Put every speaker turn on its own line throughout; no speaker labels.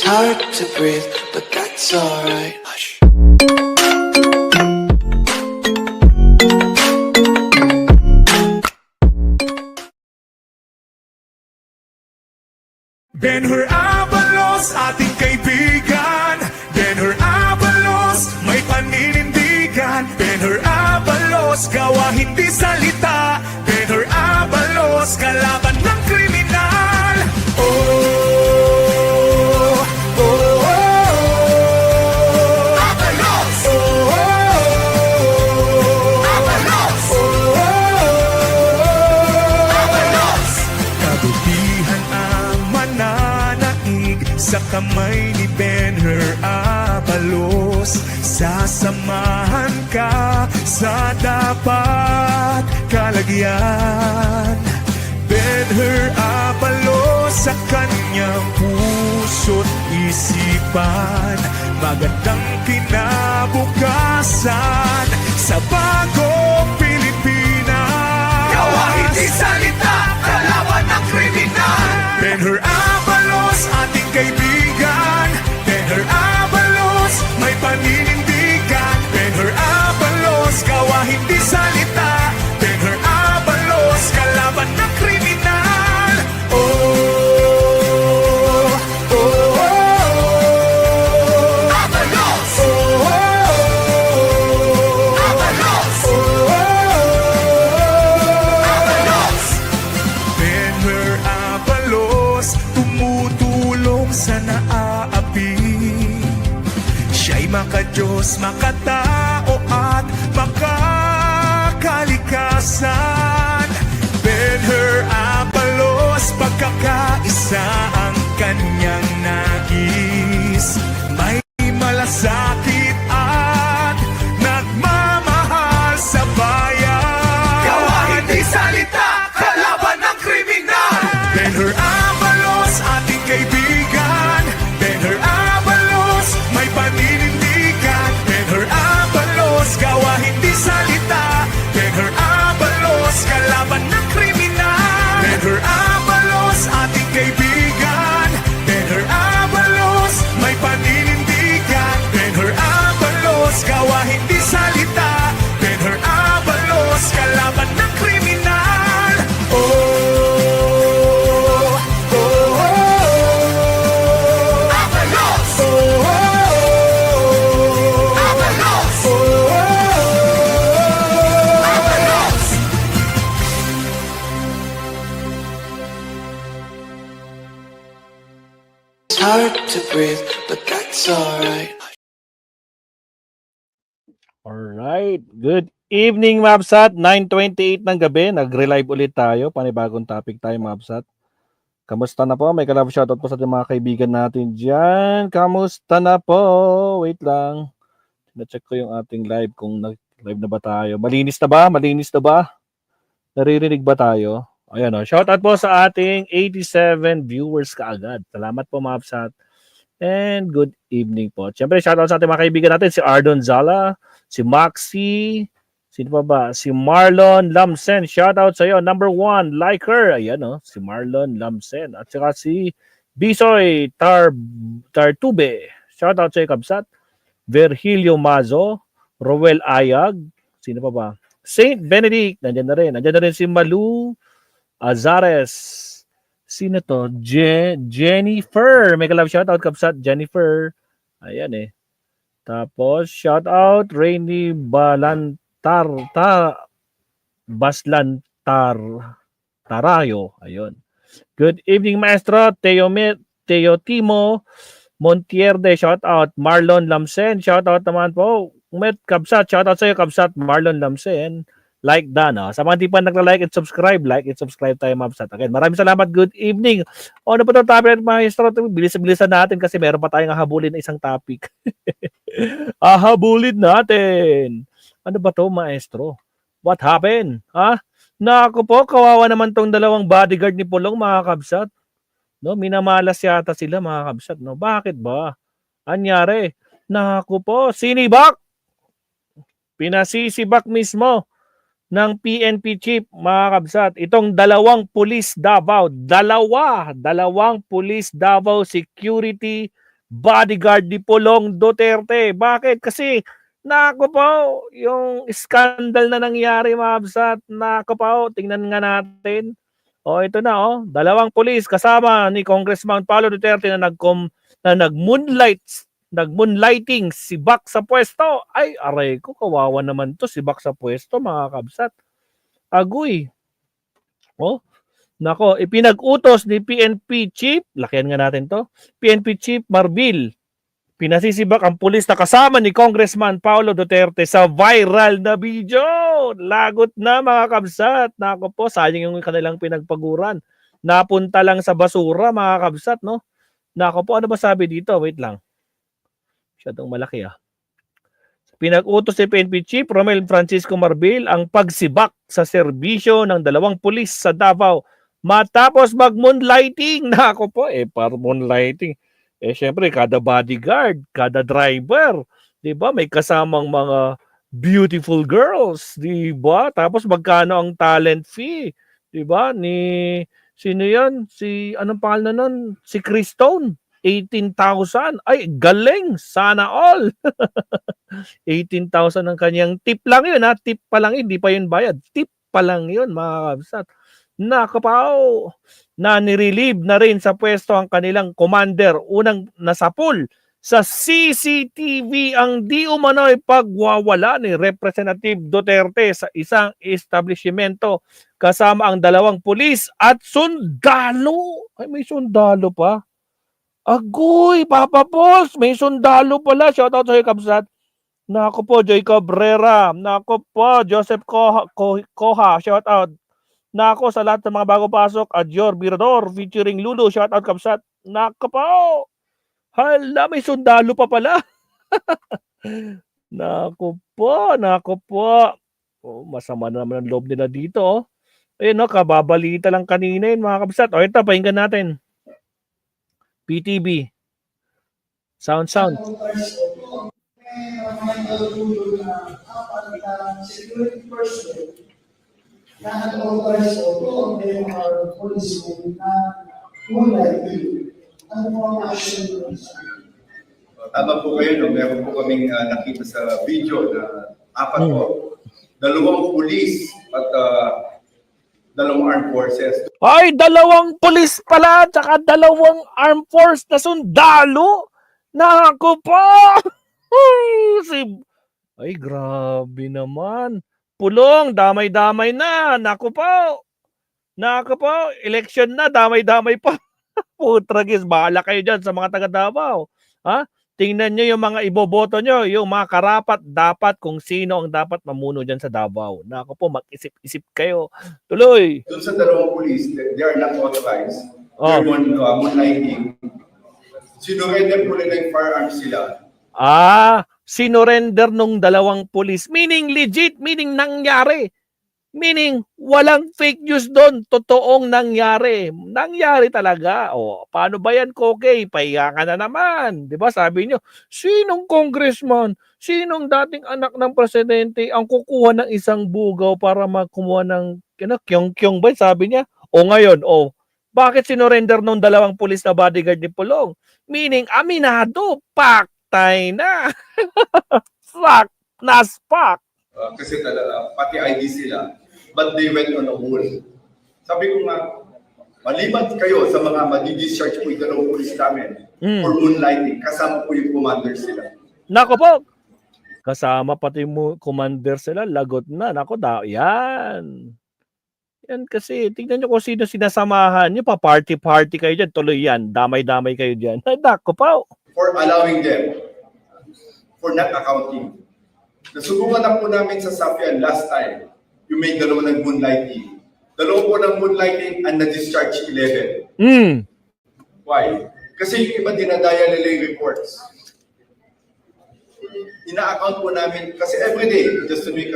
hard to breathe, but that's alright. Hush.
Benhur Abalos, ating kaibigan. Benhur Abalos, may paninindigan. Benhur Abalos, gawa hindi salita. Benhur Abalos, kalaban ng kriminal. Oh, oh, oh, oh. Abalos! Oh, oh, oh. Abalos! Oh, oh, oh. Abalos! Kabutihan ang mananaig sa kamay ni Benhur Abalos. Sasamahan ka sa dapat kalagyan. Benhur Abalos sa kanyang puso't isipan. Magandang kinabukasan sa bagong Pilipinas. Gawa hindi salita, kalaban ng kriminal. Benhur Abalos, ating kaibigan. Benhur Abalos, may paninindigan. Benhur Abalos, gawa hindi salita. Benhur Abalos, kalaban ng kriminal. Oh, oh, oh, oh. Abalos! Oh, oh, oh. Abalos! Oh, oh, oh. Abalos! Benhur Abalos, tumutulong sa naaapi. Siya'y makadiyos, makatao at makakalikasan. Benhur Abalos, pagkakaisa ang kanyang nais. May malasakit at nagmamahal sa bayan. Gawa hindi salita, kalaban ng kriminal. Benhur Abalos, ating kaibigan. Benhur Abalos, may paninindigan. Benhur Abalos, gawa hindi salita. Benhur Abalos, kalaban ng kriminal. Benhur Abalos, ating kaibigan. Benhur Abalos, may paninindigan. Benhur Abalos, gawa hindi salita. Benhur Abalos, kalaban ng kriminal. Oh, oh, oh, oh. Abalos! Oh, oh, oh. Abalos! Oh, oh, oh. Abalos!
It's hard to breathe, but that's alright.
Alright, good evening Mabsat, 9:28 ng gabi, nag-relive ulit tayo, panibagong topic tayo Mabsat. Kamusta na po? May kalab shoutout po sa ating mga kaibigan natin dyan. Kamusta na po? Wait lang. Na-check ko yung ating live kung nag-live na ba tayo. Malinis na ba? Malinis na ba? Naririnig ba tayo? Ayan o. Shoutout po sa ating 87 viewers kaagad. Salamat po Mabsat. And good evening po. Siyempre, shoutout sa ating mga kaibigan natin. Si Ardon Zala, si Maxi, sino pa ba? Si Marlon Lamsen. Shoutout sa iyo. Number 1, liker. Ayan o. Si Marlon Lamsen. At saka si Bisoy Tartube. Shoutout sa iyo, Kabsat. Virgilio Mazo. Roel Ayag. Sino pa ba? Saint Benedict. Nandiyan na rin. Nandiyan na rin si Malu Azares. Sino to? Jennifer. Mega love shoutout, Kabsat. Jennifer. Ayan eh. Tapos, shoutout Rainy Baslantar Tarayo. Ayun. Good evening, maestro. Teo Timo Montierde. Shoutout. Marlon Lamsen. Shoutout naman po. Kabsat. Shoutout sa iyo, Kabsat. Marlon Lamsen. Like dan. Sa mga di pa nagla-like and subscribe, tayo, Mabsat. Again, maraming salamat. Good evening. Ano po itong topic, maestro? Bilis-bilisan natin kasi meron pa tayong hahabulin na isang topic. Hahabulin natin. Ano ba to, maestro? What happened? Ha? Naku po, kawawa naman tong dalawang bodyguard ni Pulong, mga Kabsat. No, minamalas yata sila, mga Kabsat. No, bakit ba? Anyari? Naku po, sinibak. Pinasisibak mismo ng PNP chief, mga Kabsat. Itong dalawang pulis Davao, dalawang pulis Davao security bodyguard ni Pulong Duterte. Bakit? Kasi nako po, yung scandal na nangyari, mabsat. Nako po, tingnan nga natin. Ito na, dalawang pulis kasama ni Congressman Paulo Duterte na nagmoonlighting si Bak sa pwesto. Ay, aray ko, kawawa naman to si Bak sa pwesto, mga kabsat. Agoy. Nako, ipinag-utos ni PNP Chief, lakihan nga natin to, PNP Chief Marbil, pinasisibak ang pulis na kasama ni Congressman Paulo Duterte sa viral na video. Lagot na, mga kabsat. Nako po, sayang yung kanilang pinagpaguran. Napunta lang sa basura, mga kabsat, no? Nako po, ano ba sabi dito? Wait lang. Masyadong malaki, Pinag-utos ni PNP Chief Romel Francisco Marbil ang pagsibak sa serbisyo ng dalawang pulis sa Davao matapos mag-moonlighting. Nako po, para moonlighting. Syempre, kada bodyguard, kada driver, di ba? May kasamang mga beautiful girls, di ba? Tapos magkano ang talent fee, di ba? Sino yan? Anong pangalan nun? Si Chris Stone. 18,000. Ay, galing. Sana all. 18,000 ang kanyang tip lang yun, Tip pa lang yun. Hindi pa yun bayad. Tip pa lang yun, mga kabsat. Nakapaw, na nirelieve na rin sa pwesto ang kanilang commander. Unang nasapul sa CCTV ang di umano'y pagwawala ni Representative Duterte sa isang establishmento kasama ang dalawang pulis at sundalo. Ay, may sundalo pa. Agoy, Papa Boss, may sundalo pala. Shoutout sa kabsat. Nako po, Joy Cabrera. Nako po, Joseph Koha. Shoutout. Nako sa lahat ng mga bago pasok, Adjor Mirador featuring Lulu, shout out kabsat. Nako po. Hala, may sundalo pa pala. Nako po. Masama na naman ang loob nila dito. Ayun, kababalita lang kanina yun, mga kabsat. Ito, pakinggan natin. PTB. Sound.
Security personnel na nag-authorize o they are police na moonlighting. Ano po ang action doon sa
Tama po kayo, no? Meron po kaming nakita sa video na 4 po. 2 pulis at 2 armed forces.
Ay, 2 pulis pala, tsaka 2 armed force na sundalo. Naku po! Ay, grabe naman. Pulong, damay-damay na. Naku po, election na, damay-damay pa. Putragis, bahala kayo dyan sa mga taga Davao. Tingnan nyo yung mga iboboto nyo, yung mga karapat dapat kung sino ang dapat mamuno dyan sa Davao. Naku po, mag-isip-isip kayo. Tuloy.
Doon sa 2 pulis, they are not authorized. They're moonlighting. Sinurrender po nila yung firearms sila.
Sinurrender nung 2 pulis. Meaning legit, meaning nangyari. Meaning walang fake news doon. Totoong nangyari. Nangyari talaga. Paano ba yan, Koke? Pahiya ka na naman. Di ba sabi nyo, sinong congressman, sinong dating anak ng presidente ang kukuha ng isang bugaw para magkumuha ng kyong-kyong ba? Sabi niya. Ngayon, bakit sinurrender nung 2 pulis na bodyguard ni Pulong? Meaning, aminado, paktay na. Fuck, naspak.
Kasi pati ID sila. But they went on a wall. Sabi ko nga, maliban kayo sa mga madi-discharge po yung 2 pulis namin for moonlighting, kasama po yung commander sila.
Nako po, kasama pati yung commander sila, lagot na. Nako, yan. Yan kasi, tingnan nyo kung sino sinasamahan nyo, pa-party-party kayo dyan, tuloy yan, damay-damay kayo dyan. Nako po.
For allowing them, for not accounting. Nasubukan na po namin sa Safian last time, yung may 2 ng moonlighting. 2 po ng moonlighting and na-discharge 11. Why? Kasi yung iba dinadaya nila yung reports. Ina-account po namin, kasi everyday, just to make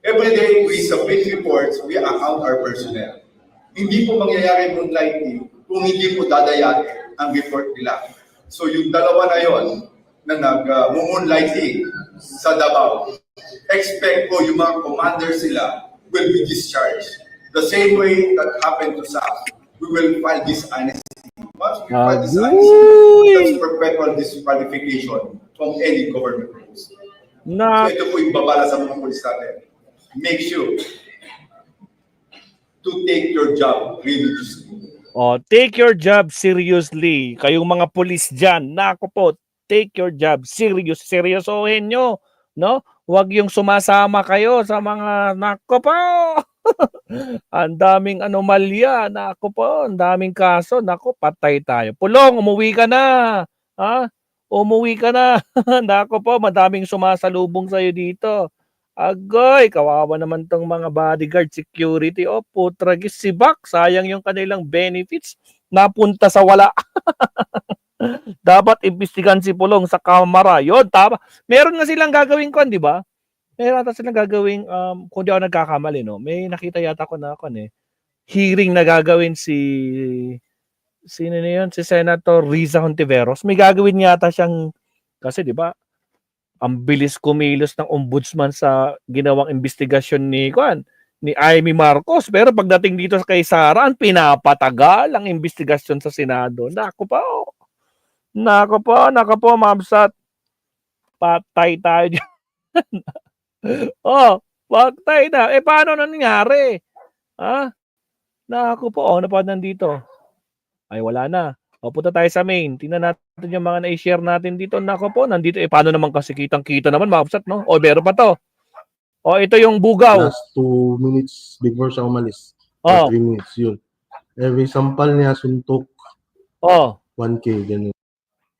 everyday we submit reports, we account our personnel. Hindi po mangyayari moonlighting kung hindi po dadayain ang report nila. So yung 2 na yon na nag-moonlighting sa Davao, expect ko yung mga commanders sila will be discharged. The same way that happened to SAF, we will file dishonesty. Once we find this
Agoy!
that's perpetual disqualification from any government post. So
Na
ito po yung babala sa mga pulis natin. Make sure to take your job religiously.
take your job seriously. Kayong mga pulis dyan, nako po, take your job seryosohin nyo, no? Huwag yung sumasama kayo sa mga, nako po, ang daming anomalya, nako po, ang daming kaso, nako, patay tayo. Pulong, umuwi ka na, ha? Umuwi ka na, nako po, madaming sumasalubong sa'yo dito. Agoy, kawawa naman tong mga bodyguard security. O, putragis si Bak. Sayang yung kanilang benefits. Napunta sa wala. Dapat imbestigan si Pulong sa kamara. Yun, tama. Meron nga silang gagawin kon, di ba? Meron ata silang gagawin, kung di ako nagkakamali, no? May nakita yata ko na kon eh. Hearing na gagawin sino na yun? Si Senator Riza Hontiveros. May gagawin yata siyang, kasi di ba, ang bilis kumilos ng ombudsman sa ginawang investigasyon ni Amy Marcos. Pero pagdating dito kay Sara, ang pinapatagal ang investigasyon sa Senado. Nako po, Ma'amsat. Patay tayo dyan. Patay na. Paano nangyari? Nako po, ano pa nandito? Ay, wala na. Punta tayo sa main. Tingnan natin yung mga na-share natin dito. Nako po, nandito. Paano naman kasi kitang-kita naman, Ma'amsat, no? Meron pa to. Ito yung bugaw.
Last 2 minutes before siya umalis. 3 minutes, yun. Every sampal niya, suntok. 1K, ganun.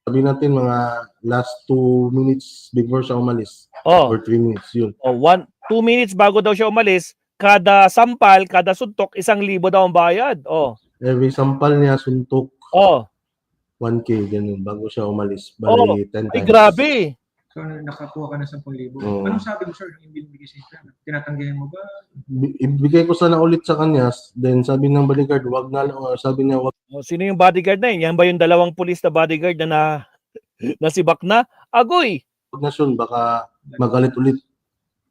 Sabi natin mga last 2 minutes before siya umalis. Or 3 minutes, yun.
2 minutes bago daw siya umalis, kada sampal, kada suntok, 1,000 daw ang bayad.
Every sampal niya, suntok. 1K, ganun, bago siya umalis. Bali, 10 times.
Ay, grabe.
So, nakakuha ka na 10,000. Anong sabi mo, sir, yung binibigay sa inyo? Tinatanggihan mo ba?
Ibigay ko sana ulit sa kanya. Then sabi ng bodyguard, wag na lang. Sabi niya, wag.
Sino yung bodyguard na yun? Yan ba yung dalawang pulis na bodyguard na nasibak na? Agoy!
Wag na siya, baka magalit ulit.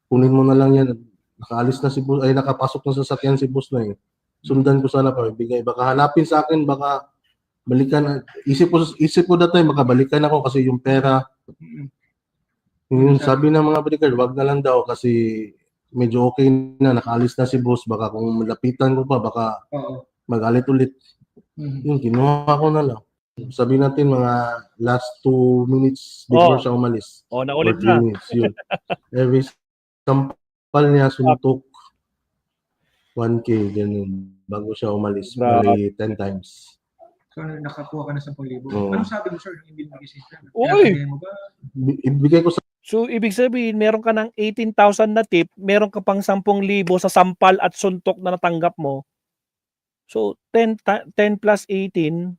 Kunin mo na lang yan. Nakaalis na si boss, ay nakapasok na sa sasakyan si boss na eh. Sundan ko sana pa, ibigay. Baka hanapin sa akin, baka balikan. Isip ko that time, baka balikan ako kasi yung pera. Yung sabi ng mga bodyguard, wag na lang daw kasi medyo okay na, nakaalis na si boss. Baka kung malapitan ko pa, baka magalit ulit. Yung kinuha ko na lang. Sabi natin mga last 2 minutes before siya umalis.
Naulit
or 3
na.
minutes, yun. Every sampal niya, suntok. 1K, ganun. Bago siya umalis. Bali, 10 times.
So, nakakuha ka na 10,000. Anong sabi mo, sir, yung binibigay sa inyo?
Uy!
Tinatanggihan mo ba?
Ibigay ko sa
So, ibig sabihin, meron ka ng 18,000 na tip, meron ka pang 10,000 sa sampal at suntok na natanggap mo. So, 10 plus 18,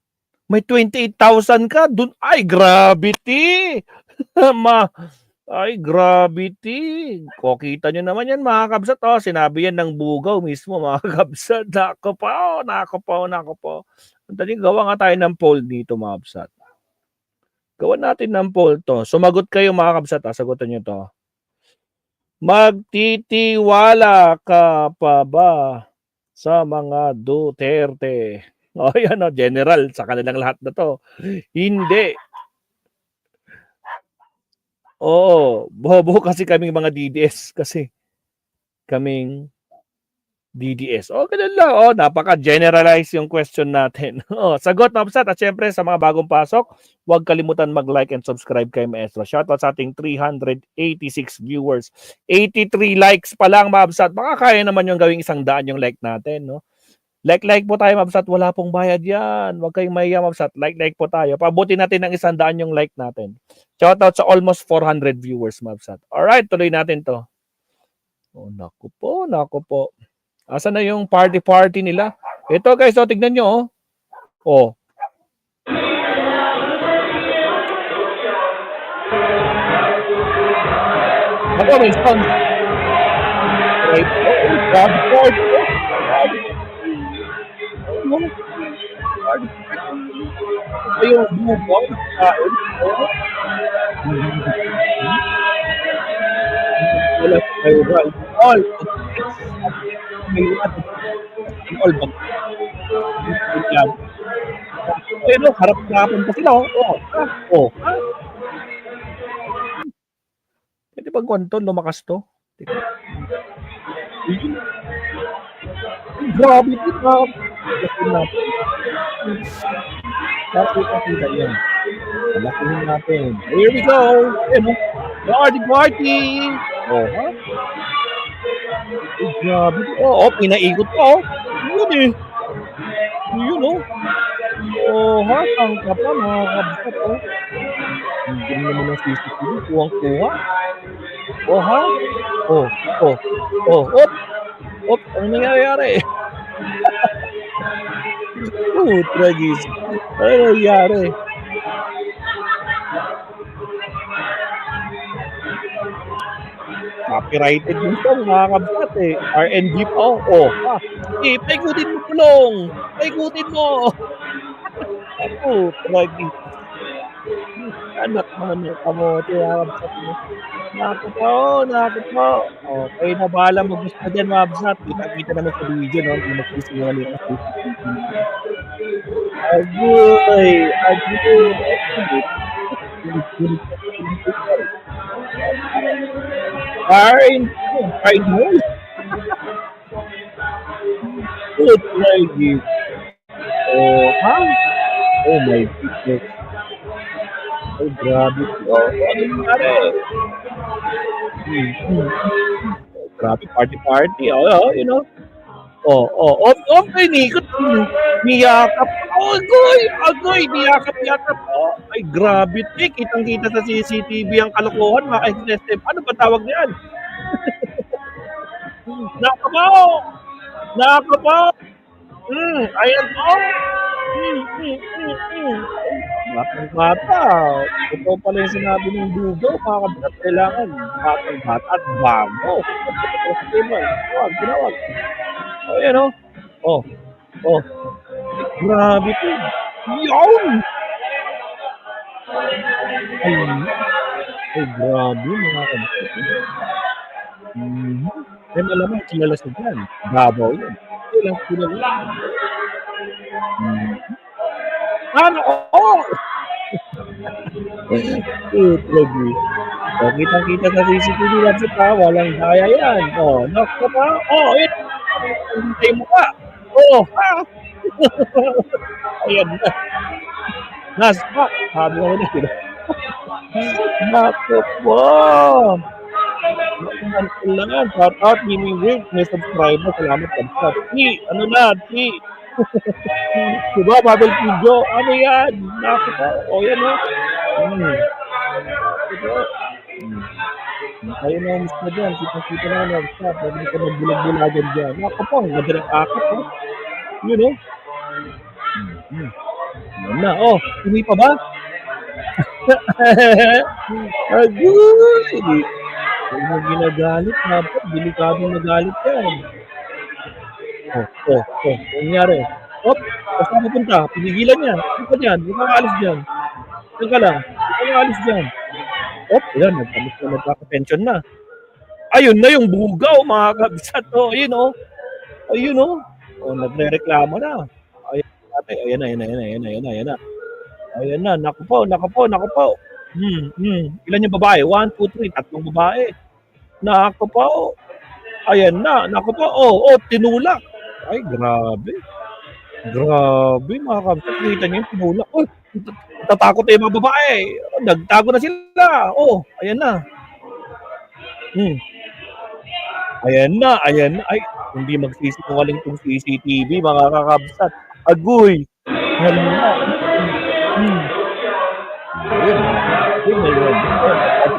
may 28,000 ka. Dun, ay, gravity! Ay, gravity. Kita nyo naman yan, mga kabsat. Sinabi yan ng bugaw mismo, mga kabsat. Nako po. Dali, gawa nga tayo ng poll dito, mga kabsat. Gawa natin ng poll to. Sumagot kayo, mga kabsat. Sagutan nyo to. Magtitiwala ka pa ba sa mga Duterte? Yan general, sa kanilang lahat na to. Hindi. Bobo kasi kaming mga DDS kasi kaming DDS. Ganun lang. Napaka-generalize yung question natin. Sagot, Mabsat. At syempre, sa mga bagong pasok, huwag kalimutan mag-like and subscribe kay Maestro. Shoutout sa ating 386 viewers. 83 likes pa lang, Mabsat. Baka kaya naman yung gawing 100 yung like natin, no? Like po tayo, Mabsat. Wala pong bayad yan. Huwag kayong mahiya, Mabsat. Like po tayo. Pabuti natin ng 100 yung like natin. Shoutout sa almost 400 viewers, Mabsat. Alright, tuloy natin to. Naku po. Asan na yung party nila? Ito guys, tignan nyo. Ako, may sound. Right. Yung buong wala kayo all all Ayun, oh, harap-harapan pa sila, oh. Oh, ha? Oh, ha? Pwede ba kwanto, lumakas to? Ayun. Ay, grabe ito, Nakita yan. Malakihin natin. Here we go. Ayun, oh. Party! Oh, ha? Ay, grabe. Oh, pinaikot pa, oh. Yun, eh. Yun, oh. Oh, ha? Tangka pa, mga kabsat, oh. Hindi naman ng CCTV. Kuwang-kuha. Oh, ha? Oh, oh, oh, op. Op, ano nangyayari? Oh, tragis. Ano nangyayari? Copyrighted yung song, mga kabsat, eh. RNG pa, oh. Oh, ha? Eh, paikutin mo, pulong. Paikutin mo. Oh, tragis. Anak naman yung kamote, mga kabsat mo. Nakakot po. Oh, kayo na bahala mag-gusto dyan, mga kabsat. Kita-kita naman sa video, no? Hindi magsisingaling ang Agoy! Fine mo. Good lady. Oh, ha? Oh my goodness. Ay, grabe. Oh, ano nangyari? Grabe party. Oh, you know. Oh, pinikot. Niyakap. Oh, agoy, niyakap. Oh, ay, grabe. Kitang-kita sa CCTV ang kalokohan, mga ka-SSM. Ano ba tawag niyan? Nakapaw! Ayan po. Batang-bata. Ito pala yung sinabi ng Dugo, mga kabsat, kailangan batang-bata at bago. Ginawag. Oh, yan o. Oh. Grabe ito. Yun! Ay, grabe mga kabsat. Ay, malamang kilala sa dyan. Davao yun. Kailang kilala. Ano? Oh! Lagi. So, kitang-kita sa CCTV kasi pa, walang daya yan. Oh, knock ka pa? Oh, ito. Hintay mo ka. Oh, ha? Ayan na. Naspak. Sabi ko na sila. Nako po. Kailangan. Shout out, Mimi Rick. May subscriber. Salamat ka. Ano na? Diba, Babel Video? Ano yan? Nakita. O, yan o. Diba? Kayo na umus na dyan. Kita na lang. Pwede ka magbulag-bulagan dyan. Nakapang. Madalang akap o. Yun o. Yan na. Oh, hindi pa ba? Agoy! Huwag mo ginagalit. Delikadong nagalit yan. Nangyari. Basta pupunta, pinigilan niya. Ano ka dyan? Huwag kang alis dyan. Huwag ka lang. Huwag kang alis dyan. Ayan, nagkaka-pension na. Ayun na yung bugaw, mga kabsat. Ayun nagre-reklamo na. Ayan na. Ayan na, naku po. Ilan yung babae? 1, 2, 3, 3 babae. Naku po. Ayan na, naku po. Tinulak. Ay, grabe. Grabe, mga kabsat. Kita niyo yung tinulak. Tatakot yung mga babae. Nagtago na sila. Ayan na. Ayan na. Ay, hindi magsisinungaling tong CCTV, mga kakabsat. Agoy. Ayan na. Ayun.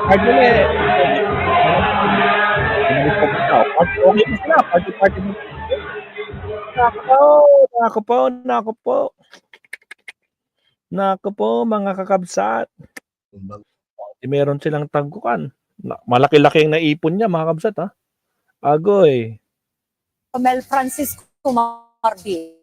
Party ulit. Okay pa sila. Party. Nako po, mga kakabsat. Meron silang tangkukan. Malaki-laki ang naipon niya, mga kabsat, ha? Agoy.
Romel Francisco Marbil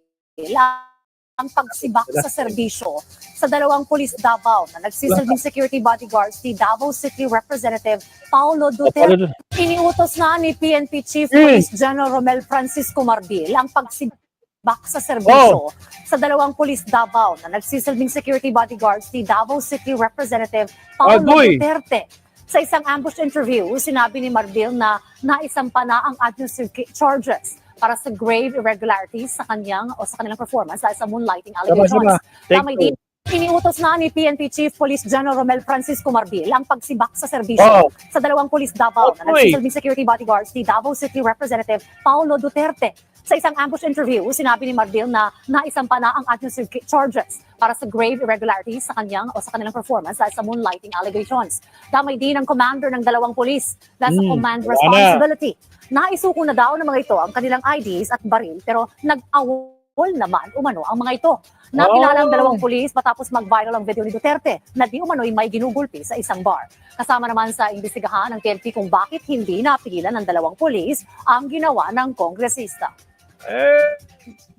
ang pagsibak sa serbisyo sa dalawang pulis Davao na nagsisilbing security bodyguards ni Davao City Representative Paulo Duterte. Iniutos na ni PNP Chief Police General Romel Francisco Marbil ang pagsibak pagsibak sa serbisyo sa dalawang pulis Davao na nagsisilbing security bodyguards ni Davao City Representative Paulo
Agoy!
Duterte. Sa isang ambush interview, sinabi ni Marbil na naisampa na ang administrative charges para sa grave irregularities sa kanilang performance dahil sa moonlighting allegations.
Take
Tamay
two.
din, iniutos na ni PNP Chief Police General Romel Francisco Marbil ang pagsibak sa serbisyo sa dalawang pulis Davao na
Agoy!
nagsisilbing security bodyguards ni Davao City Representative Paulo Duterte. Sa isang ambush interview, sinabi ni Marbil na naisampa na ang administrative charges para sa grave irregularities sa kanilang performance dahil sa moonlighting allegations. Damay din ang commander ng dalawang pulis dahil sa command responsibility. Naisuko na daw ng mga ito ang kanilang IDs at baril pero nag-awol naman umano ang mga ito. Nakilala ang dalawang pulis matapos mag-viral ang video ni Duterte na di umano'y may ginugulpi sa isang bar. Kasama naman sa imbestigahan ng PNP kung bakit hindi napigilan ng dalawang pulis ang ginawa ng kongresista.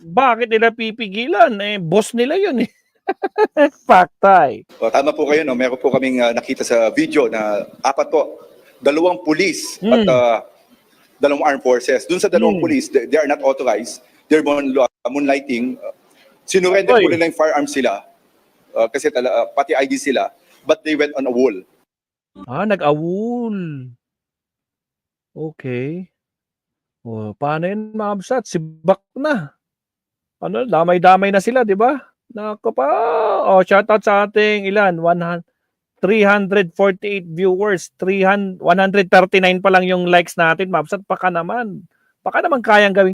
Bakit nila pipigilan? Boss nila yun eh. Paktay.
Tama po kayo, no? Meron po kaming nakita sa video na apat po, dalawang police at dalawang armed forces. Doon sa dalawang police, they are not authorized. They're moonlighting. Sinurrender po nila yung firearms sila kasi pati ID sila, but they went on a wall.
Nag-awol. Okay. Paano yun, Ma'am-Sat? Sibak na. Damay-damay na sila, di ba? Nako pa. Shoutout sa ating ilan? 348 viewers. 139 pa lang yung likes natin, Ma'am-Sat. Baka naman kayang gawin